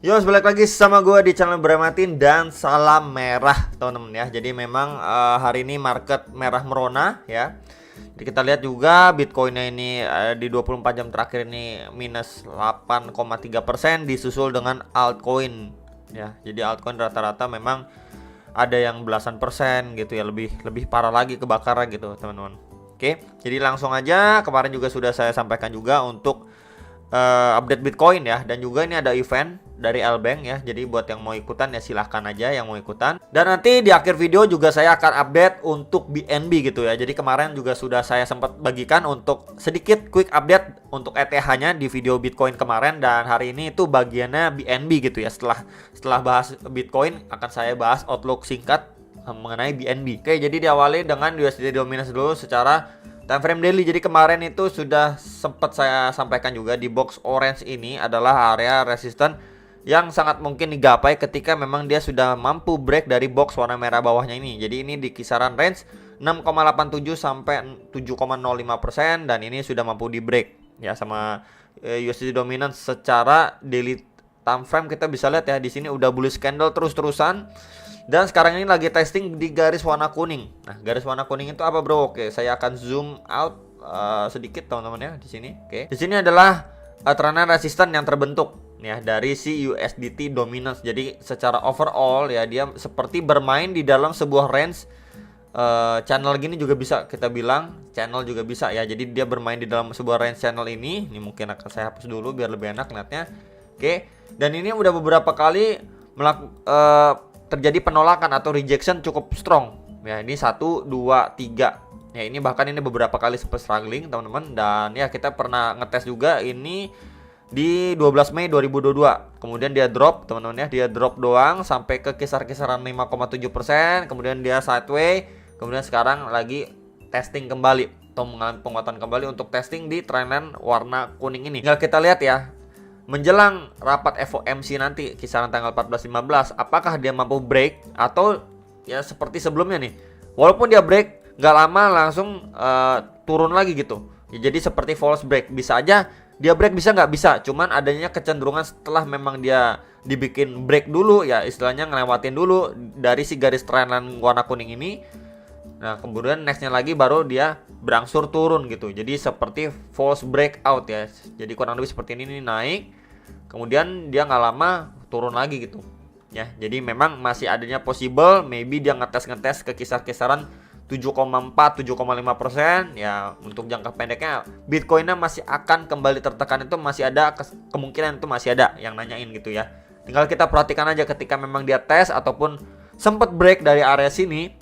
Yo, balik lagi sama gue di channel Brematin dan salam merah teman-teman ya. Jadi memang hari ini market merah merona ya. Jadi kita lihat juga Bitcoinnya ini di 24 jam terakhir ini minus 8,3%, disusul dengan altcoin ya. Jadi altcoin rata-rata memang ada yang belasan persen gitu ya, lebih parah lagi kebakaran gitu teman-teman. Oke, jadi langsung aja, kemarin juga sudah saya sampaikan juga untuk update Bitcoin ya, dan juga ini ada event dari Lbank ya. Jadi buat yang mau ikutan ya silahkan aja yang mau ikutan. Dan nanti di akhir video juga saya akan update untuk BNB gitu ya. Jadi kemarin juga sudah saya sempat bagikan untuk sedikit quick update untuk ETH-nya di video Bitcoin kemarin, dan hari ini itu bagiannya BNB gitu ya. Setelah bahas Bitcoin akan saya bahas outlook singkat mengenai BNB. Oke, jadi diawali dengan USD dominance dulu secara time frame daily. Jadi kemarin itu sudah sempat saya sampaikan juga di box orange ini adalah area resisten yang sangat mungkin digapai ketika memang dia sudah mampu break dari box warna merah bawahnya ini. Jadi ini di kisaran range 6,87 sampai 7,05%, dan ini sudah mampu di break ya sama USD dominance secara daily time frame. Kita bisa lihat ya di sini udah bullish candle terus-terusan. Dan sekarang ini lagi testing di garis warna kuning. Nah, garis warna kuning itu apa, bro? Oke, saya akan zoom out sedikit teman-teman ya di sini. Oke. Di sini adalah trend resisten yang terbentuk ya dari si USDT dominance. Jadi secara overall ya dia seperti bermain di dalam sebuah range channel gini juga bisa kita bilang, channel juga bisa ya. Jadi dia bermain di dalam sebuah range channel ini. Ini mungkin akan saya hapus dulu biar lebih enak lihatnya. Oke. Dan ini udah beberapa kali terjadi penolakan atau rejection cukup strong ya. Ini 1, 2, 3 ya. Ini bahkan ini beberapa kali sempat struggling teman-teman. Dan ya kita pernah ngetes juga ini di 12 Mei 2022. Kemudian dia drop teman-teman ya. Dia drop doang sampai ke kisaran 5,7%. Kemudian dia sideway. Kemudian sekarang lagi testing kembali atau mengalami penguatan kembali untuk testing di trendline warna kuning ini. Tinggal kita lihat ya, menjelang rapat FOMC nanti kisaran tanggal 14-15, apakah dia mampu break atau ya seperti sebelumnya nih, walaupun dia break nggak lama langsung turun lagi gitu ya. Jadi seperti false break, bisa aja dia break, bisa nggak bisa, cuman adanya kecenderungan setelah memang dia dibikin break dulu ya, istilahnya ngelewatin dulu dari si garis trendline warna kuning ini. Nah kemudian nextnya lagi baru dia berangsur turun gitu. Jadi seperti false breakout ya. Jadi kurang lebih seperti ini nih, naik, kemudian dia nggak lama turun lagi gitu ya. Jadi memang masih adanya possible maybe dia ngetes ke kisaran 7,4-7,5% ya. Untuk jangka pendeknya Bitcoinnya masih akan kembali tertekan, itu masih ada kemungkinan, itu masih ada yang nanyain gitu ya. Tinggal kita perhatikan aja ketika memang dia tes ataupun sempat break dari area sini,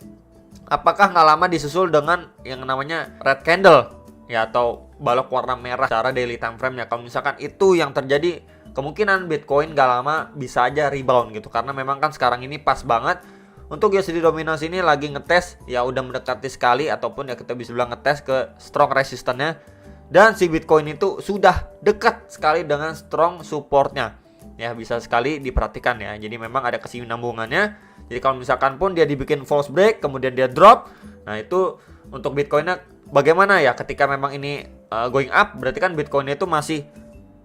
apakah nggak lama disusul dengan yang namanya red candle ya, atau balok warna merah secara daily time frame ya. Kalau misalkan itu yang terjadi, kemungkinan Bitcoin nggak lama bisa aja rebound gitu. Karena memang kan sekarang ini pas banget untuk USD dominance ini lagi ngetes ya, udah mendekati sekali ataupun ya kita bisa bilang ngetes ke strong resistannya. Dan si Bitcoin itu sudah dekat sekali dengan strong supportnya ya, bisa sekali diperhatikan ya. Jadi memang ada kesinambungannya. Jadi kalau misalkan pun dia dibikin false break kemudian dia drop, nah itu untuk Bitcoinnya bagaimana ya ketika memang ini going up, berarti kan Bitcoinnya itu masih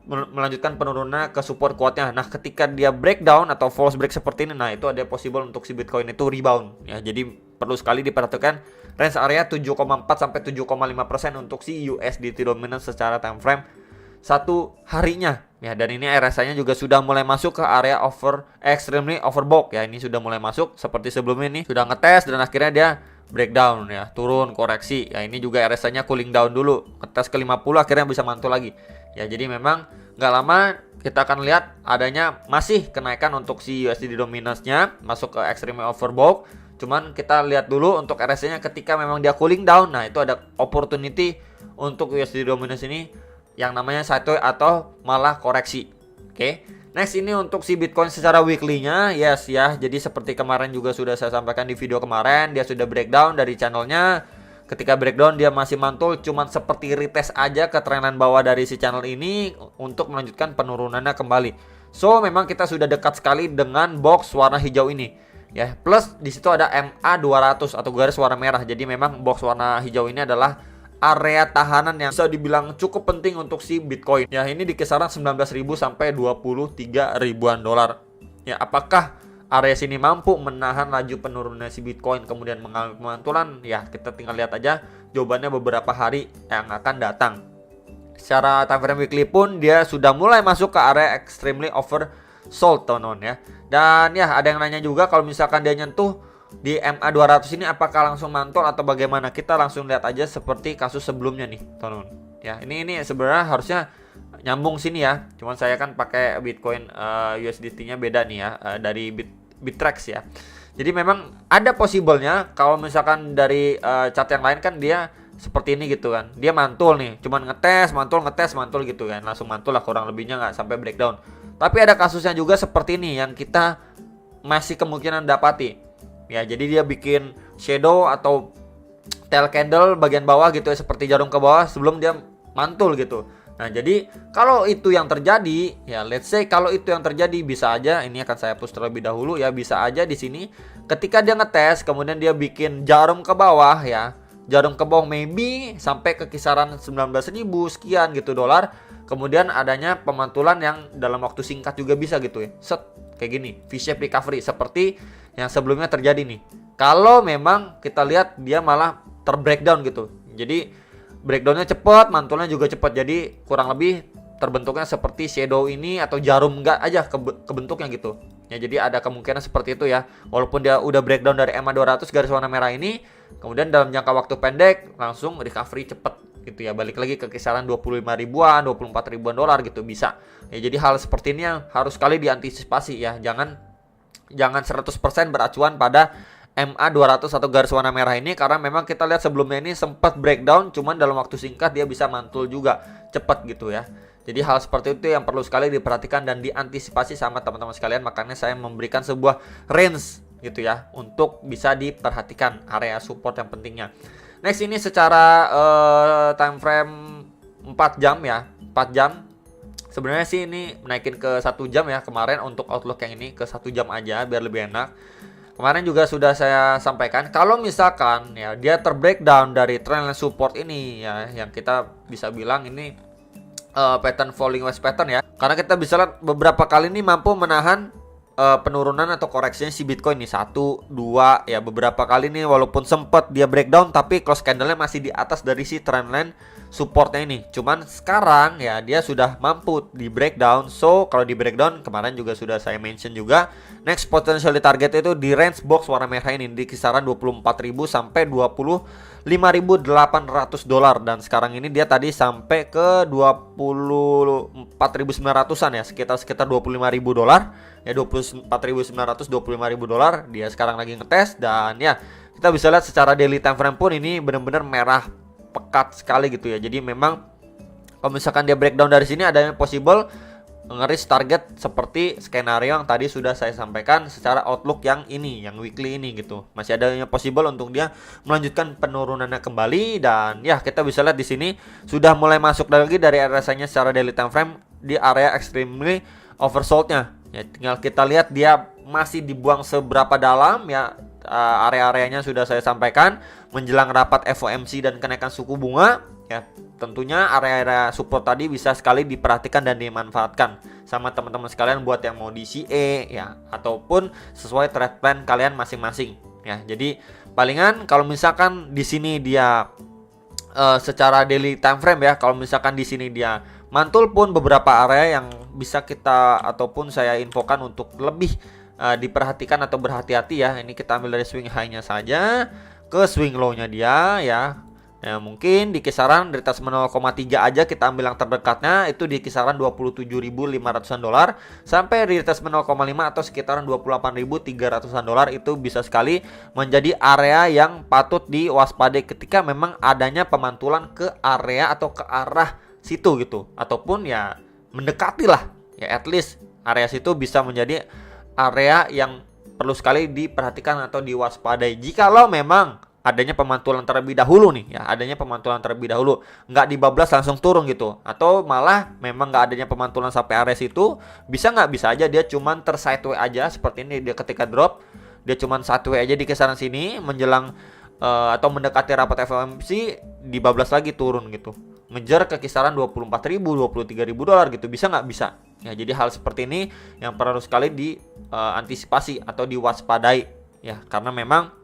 melanjutkan penurunan ke support kuatnya. Nah ketika dia breakdown atau false break seperti ini, nah itu ada possible untuk si Bitcoin itu rebound ya. Jadi perlu sekali diperhatikan range area 7,4 sampai 7,5% untuk si USDT dominance secara time frame satu harinya ya. Dan ini RSI-nya juga sudah mulai masuk ke area extremely overbought ya. Ini sudah mulai masuk seperti sebelumnya nih, sudah ngetes dan akhirnya dia breakdown ya, turun koreksi ya. Ini juga RSI-nya cooling down dulu, ngetes ke 50 akhirnya bisa mantul lagi ya. Jadi memang nggak lama kita akan lihat adanya masih kenaikan untuk si USD dominance-nya masuk ke extremely overbought. Cuman kita lihat dulu untuk RSI-nya ketika memang dia cooling down, nah itu ada opportunity untuk USD dominance ini yang namanya sideways atau malah koreksi. Oke. Next ini untuk si Bitcoin secara weekly-nya, yes ya. Jadi seperti kemarin juga sudah saya sampaikan di video kemarin, dia sudah breakdown dari channelnya. Ketika breakdown dia masih mantul, cuman seperti retest aja ke trendline bawah dari si channel ini untuk melanjutkan penurunannya kembali. So memang kita sudah dekat sekali dengan box warna hijau ini ya. Plus di situ ada MA 200 atau garis warna merah. Jadi memang box warna hijau ini adalah area tahanan yang bisa dibilang cukup penting untuk si Bitcoin. Ya, ini di kisaran 19.000 sampai 23 ribuan dolar. Ya, apakah area sini mampu menahan laju penurunan si Bitcoin kemudian mengalami pemantulan? Ya, kita tinggal lihat aja jawabannya beberapa hari yang akan datang. Secara time frame weekly pun dia sudah mulai masuk ke area extremely oversold, teman-teman ya. Dan ya, ada yang nanya juga kalau misalkan dia nyentuh di MA200 ini apakah langsung mantul atau bagaimana? Kita langsung lihat aja seperti kasus sebelumnya nih, teman-teman. Ya, ini sebenarnya harusnya nyambung sini ya. Cuman saya kan pakai Bitcoin USDT-nya beda nih ya, dari Bittrex ya. Jadi memang ada possible-nya kalau misalkan dari chart yang lain kan dia seperti ini gitu kan. Dia mantul nih, cuman ngetes, mantul gitu kan. Langsung mantul lah, kurang lebihnya nggak sampai breakdown. Tapi ada kasusnya juga seperti ini yang kita masih kemungkinan dapati. Ya, jadi dia bikin shadow atau tail candle bagian bawah gitu ya, seperti jarum ke bawah sebelum dia mantul gitu. Nah, jadi kalau itu yang terjadi, ya let's say kalau itu yang terjadi, bisa aja ini akan saya push terlebih dahulu ya, bisa aja di sini ketika dia ngetes kemudian dia bikin jarum ke bawah ya. Jarum ke bawah maybe sampai ke kisaran 19.000 sekian gitu dolar. Kemudian adanya pemantulan yang dalam waktu singkat juga bisa gitu ya. Set kayak gini, V-shape recovery seperti yang sebelumnya terjadi nih. Kalau memang kita lihat dia malah terbreakdown gitu. Jadi breakdownnya cepat, mantulnya juga cepat. Jadi kurang lebih terbentuknya seperti shadow ini atau jarum enggak aja kebentuknya gitu. Ya, jadi ada kemungkinan seperti itu ya. Walaupun dia udah breakdown dari MA200 garis warna merah ini, kemudian dalam jangka waktu pendek langsung recovery cepet gitu ya. Balik lagi ke kisaran 25 ribuan, 24 ribuan dolar gitu bisa. Ya, jadi hal seperti ini yang harus sekali diantisipasi ya. Jangan 100% beracuan pada MA200 atau garis warna merah ini, karena memang kita lihat sebelumnya ini sempat breakdown, cuman dalam waktu singkat dia bisa mantul juga cepat gitu ya. Jadi hal seperti itu yang perlu sekali diperhatikan dan diantisipasi sama teman-teman sekalian. Makanya saya memberikan sebuah range gitu ya, untuk bisa diperhatikan area support yang pentingnya. Next, ini secara time frame 4 jam ya, 4 jam. Sebenarnya sih ini naikin ke 1 jam ya kemarin, untuk outlook yang ini ke 1 jam aja biar lebih enak. Kemarin juga sudah saya sampaikan kalau misalkan ya dia terbreakdown dari trendline support ini ya, yang kita bisa bilang ini pattern falling wedge pattern ya. Karena kita bisa lihat beberapa kali ini mampu menahan penurunan atau koreksinya si Bitcoin nih, 1, 2 ya, beberapa kali nih walaupun sempat dia breakdown tapi close candle-nya masih di atas dari si trendline supportnya ini. Cuman sekarang ya dia sudah mampu di breakdown. So kalau di breakdown kemarin juga sudah saya mention juga, next potential target itu di range box warna merah ini di kisaran 24.000 sampai 25.800 dolar. Dan sekarang ini dia tadi sampai ke 24.900-an ya, sekitar 25.000 dolar ya, 24.900, 25.000 dolar. Dia sekarang lagi ngetes dan ya kita bisa lihat secara daily time frame pun ini benar-benar merah pekat sekali gitu ya. Jadi memang kalau misalkan dia breakdown dari sini adanya possible nge-reach target seperti skenario yang tadi sudah saya sampaikan secara outlook yang ini, yang weekly ini gitu. Masih adanya possible untuk dia melanjutkan penurunannya kembali. Dan ya kita bisa lihat di sini sudah mulai masuk lagi dari RSI-nya secara daily time frame di area extremely oversold-nya. Ya, tinggal kita lihat dia masih dibuang seberapa dalam ya. Area-areanya sudah saya sampaikan menjelang rapat FOMC dan kenaikan suku bunga ya. Tentunya area-area support tadi bisa sekali diperhatikan dan dimanfaatkan sama teman-teman sekalian buat yang mau di CE ya, ataupun sesuai trade plan kalian masing-masing ya. Jadi palingan kalau misalkan di sini dia secara daily time frame ya, kalau misalkan di sini dia mantul pun beberapa area yang bisa kita ataupun saya infokan untuk lebih diperhatikan atau berhati-hati ya. Ini kita ambil dari swing high-nya saja ke swing low-nya dia ya. Ya, mungkin di kisaran retracement 0,3 aja kita ambil yang terdekatnya itu di kisaran 27.500-an dolar sampai retracement 0,5 atau sekitaran 28.300-an dolar. Itu bisa sekali menjadi area yang patut diwaspadai ketika memang adanya pemantulan ke area atau ke arah situ gitu, ataupun ya mendekati lah ya, at least area situ bisa menjadi area yang perlu sekali diperhatikan atau diwaspadai jikalau memang adanya pemantulan terlebih dahulu nih ya, adanya pemantulan terlebih dahulu, nggak dibablas langsung turun gitu, atau malah memang nggak adanya pemantulan sampai area situ, bisa aja dia cuman tersideways aja seperti ini. Dia ketika drop dia cuman sideways aja di kisaran sini menjelang atau mendekati rapat FOMC dibablas lagi turun gitu, ngejar ke kisaran 24.000, 23.000 dolar gitu. Bisa nggak? Bisa ya. Jadi hal seperti ini yang perlu sekali diantisipasi atau diwaspadai ya, karena memang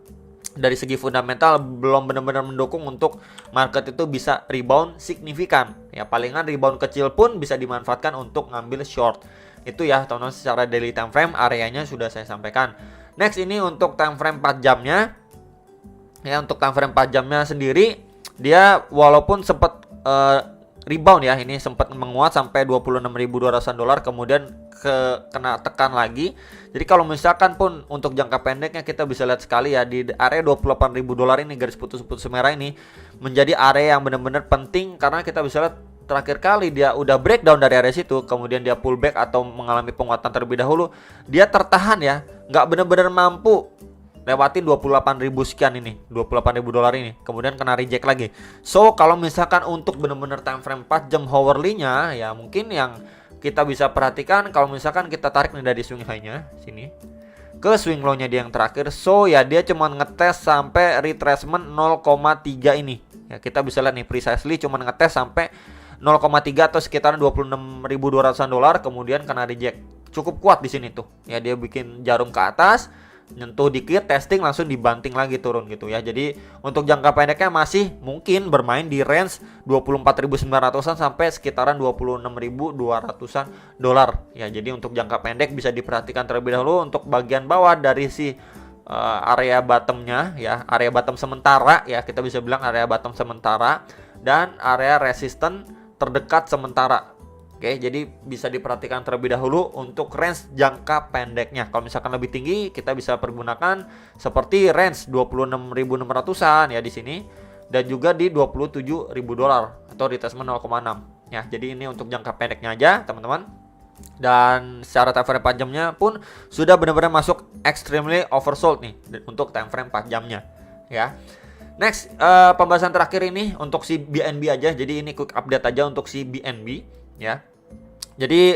dari segi fundamental belum benar-benar mendukung untuk market itu bisa rebound signifikan ya. Palingan rebound kecil pun bisa dimanfaatkan untuk ngambil short. Itu ya teman-teman, secara daily time frame areanya sudah saya sampaikan. Next, ini untuk time frame 4 jamnya. Ya, untuk time frame 4 jamnya sendiri dia walaupun sempat rebound ya, ini sempat menguat sampai 26.200 dolar, kemudian kena tekan lagi. Jadi kalau misalkan pun untuk jangka pendeknya kita bisa lihat sekali ya, di area 28.000 dolar ini, garis putus-putus merah ini menjadi area yang benar-benar penting, karena kita bisa lihat terakhir kali dia udah breakdown dari area situ, kemudian dia pullback atau mengalami penguatan terlebih dahulu, dia tertahan ya, nggak benar-benar mampu lewatin 28.000 sekian ini, 28.000 dolar ini, kemudian kena reject lagi. So kalau misalkan untuk benar-benar time frame 4 jam hourly-nya ya, mungkin yang kita bisa perhatikan kalau misalkan kita tarik nih dari swing high-nya sini ke swing low-nya dia yang terakhir. So ya dia cuma ngetes sampai retracement 0,3 ini. Ya kita bisa lihat nih precisely cuma ngetes sampai 0,3 atau sekitaran 26.200 dolar, kemudian kena reject. Cukup kuat di sini tuh. Ya dia bikin jarum ke atas, nyentuh dikit, testing, langsung dibanting lagi turun gitu ya. Jadi untuk jangka pendeknya masih mungkin bermain di range 24.900-an sampai sekitaran 26.200-an dolar ya. Jadi untuk jangka pendek bisa diperhatikan terlebih dahulu. Untuk bagian bawah dari si area bottomnya ya, area bottom sementara ya, kita bisa bilang area bottom sementara dan area resisten terdekat sementara. Oke, jadi bisa diperhatikan terlebih dahulu untuk range jangka pendeknya. Kalau misalkan lebih tinggi, kita bisa pergunakan seperti range 26.600-an ya di sini, dan juga di 27.000 dolar atau retracement 0,6 ya. Jadi ini untuk jangka pendeknya aja, teman-teman. Dan secara time frame 4 jamnya pun sudah benar-benar masuk extremely oversold nih untuk time frame 4 jamnya ya. Next, pembahasan terakhir ini untuk si BNB aja. Jadi ini quick update aja untuk si BNB ya. Jadi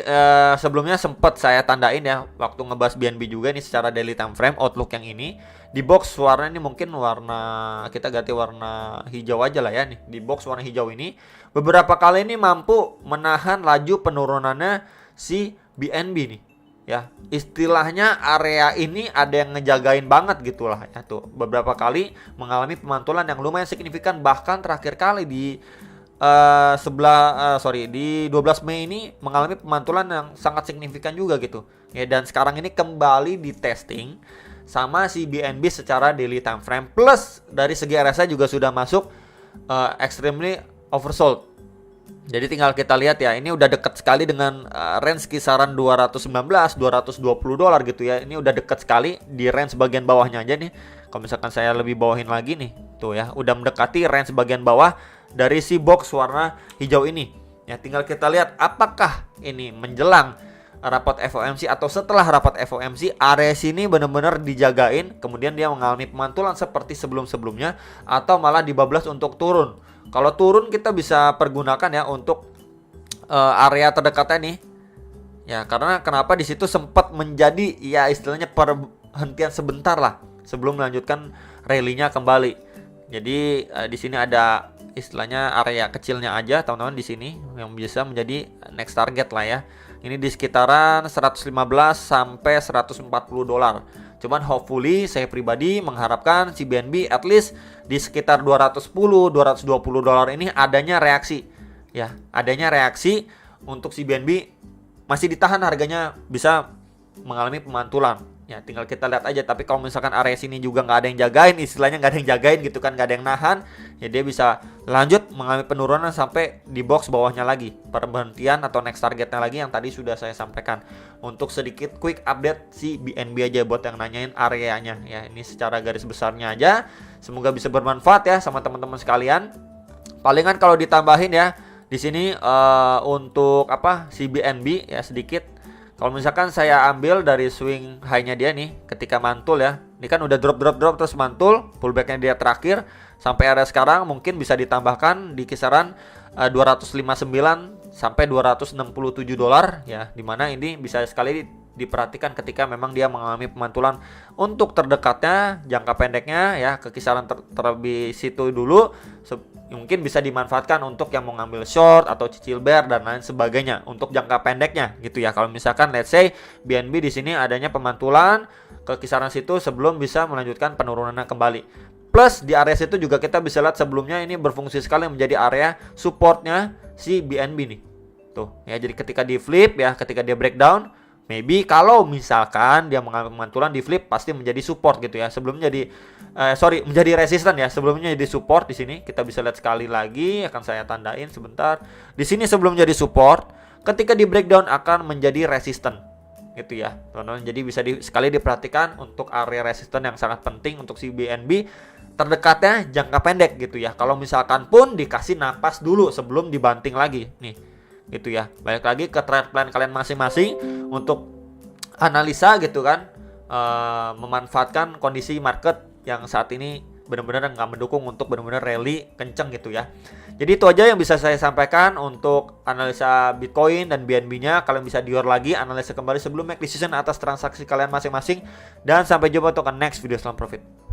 sebelumnya sempat saya tandain ya waktu ngebahas BNB juga nih secara daily time frame outlook yang ini. Di box warna ini mungkin warna, kita ganti warna hijau aja lah ya nih. Di box warna hijau ini beberapa kali ini mampu menahan laju penurunannya si BNB nih ya. Istilahnya area ini ada yang ngejagain banget gitulah ya tuh. Beberapa kali mengalami pemantulan yang lumayan signifikan, bahkan terakhir kali di di 12 Mei ini mengalami pemantulan yang sangat signifikan juga gitu ya. Dan sekarang ini kembali di testing sama si BNB secara daily time frame, plus dari segi RSI juga sudah masuk extremely oversold. Jadi tinggal kita lihat ya, ini udah dekat sekali dengan range kisaran 219, 220 dolar gitu ya. Ini udah dekat sekali di range bagian bawahnya aja nih. Kalau misalkan saya lebih bawahin lagi nih, tuh ya, udah mendekati range bagian bawah dari si box warna hijau ini. Ya tinggal kita lihat apakah ini menjelang rapat FOMC atau setelah rapat FOMC area sini benar-benar dijagain, kemudian dia mengalami pemantulan seperti sebelum-sebelumnya, atau malah dibablas untuk turun. Kalau turun kita bisa pergunakan ya untuk area terdekatnya nih. Ya karena kenapa di situ sempat menjadi ya istilahnya perhentian sebentar lah sebelum melanjutkan rally-nya kembali. Jadi di sini ada istilahnya area kecilnya aja teman-teman di sini yang bisa menjadi next target lah ya. Ini di sekitaran 115 sampai 140 dolar. Cuman hopefully saya pribadi mengharapkan si BNB at least di sekitar 210, 220 dolar ini adanya reaksi. Ya, adanya reaksi untuk si BNB masih ditahan harganya bisa mengalami pemantulan. Ya, tinggal kita lihat aja. Tapi kalau misalkan area sini juga nggak ada yang jagain, istilahnya nggak ada yang jagain gitu kan, nggak ada yang nahan, ya dia bisa lanjut mengalami penurunan sampai di box bawahnya lagi, perhentian atau next targetnya lagi yang tadi sudah saya sampaikan. Untuk sedikit quick update si BNB aja buat yang nanyain areanya ya. Ini secara garis besarnya aja. Semoga bisa bermanfaat ya sama teman-teman sekalian. Palingan kalau ditambahin ya di sini untuk si BNB ya sedikit. Kalau misalkan saya ambil dari swing high-nya dia nih ketika mantul ya. Ini kan udah drop terus mantul, pullback-nya dia terakhir sampai area sekarang mungkin bisa ditambahkan di kisaran 259 sampai 267 dolar ya. Dimana ini bisa sekali diperhatikan ketika memang dia mengalami pemantulan. Untuk terdekatnya, jangka pendeknya ya ke kisaran terlebih situ dulu, mungkin bisa dimanfaatkan untuk yang mau ngambil short atau cicil bear dan lain sebagainya untuk jangka pendeknya gitu ya. Kalau misalkan let's say BNB di sini adanya pemantulan ke kisaran situ sebelum bisa melanjutkan penurunannya kembali. Plus di area situ juga kita bisa lihat sebelumnya ini berfungsi sekali menjadi area supportnya si BNB nih. Tuh ya, jadi ketika di flip ya, ketika dia breakdown, maybe kalau misalkan dia mengalami pemantulan di flip pasti menjadi support gitu ya. Sebelumnya menjadi resisten ya. Sebelumnya jadi support di sini. Kita bisa lihat sekali lagi, akan saya tandain sebentar. Di sini sebelum jadi support, ketika di breakdown akan menjadi resisten gitu ya, teman-teman. Jadi bisa sekali diperhatikan untuk area resisten yang sangat penting untuk si BNB. Terdekatnya jangka pendek gitu ya. Kalau misalkan pun dikasih napas dulu sebelum dibanting lagi nih gitu ya. Balik lagi ke trade plan kalian masing-masing untuk analisa gitu kan, memanfaatkan kondisi market yang saat ini benar-benar nggak mendukung untuk benar-benar rally kenceng gitu ya. Jadi itu aja yang bisa saya sampaikan untuk analisa Bitcoin dan BNB-nya. Kalian bisa dior lagi, analisa kembali sebelum make decision atas transaksi kalian masing-masing. Dan sampai jumpa untuk next video. Salam profit.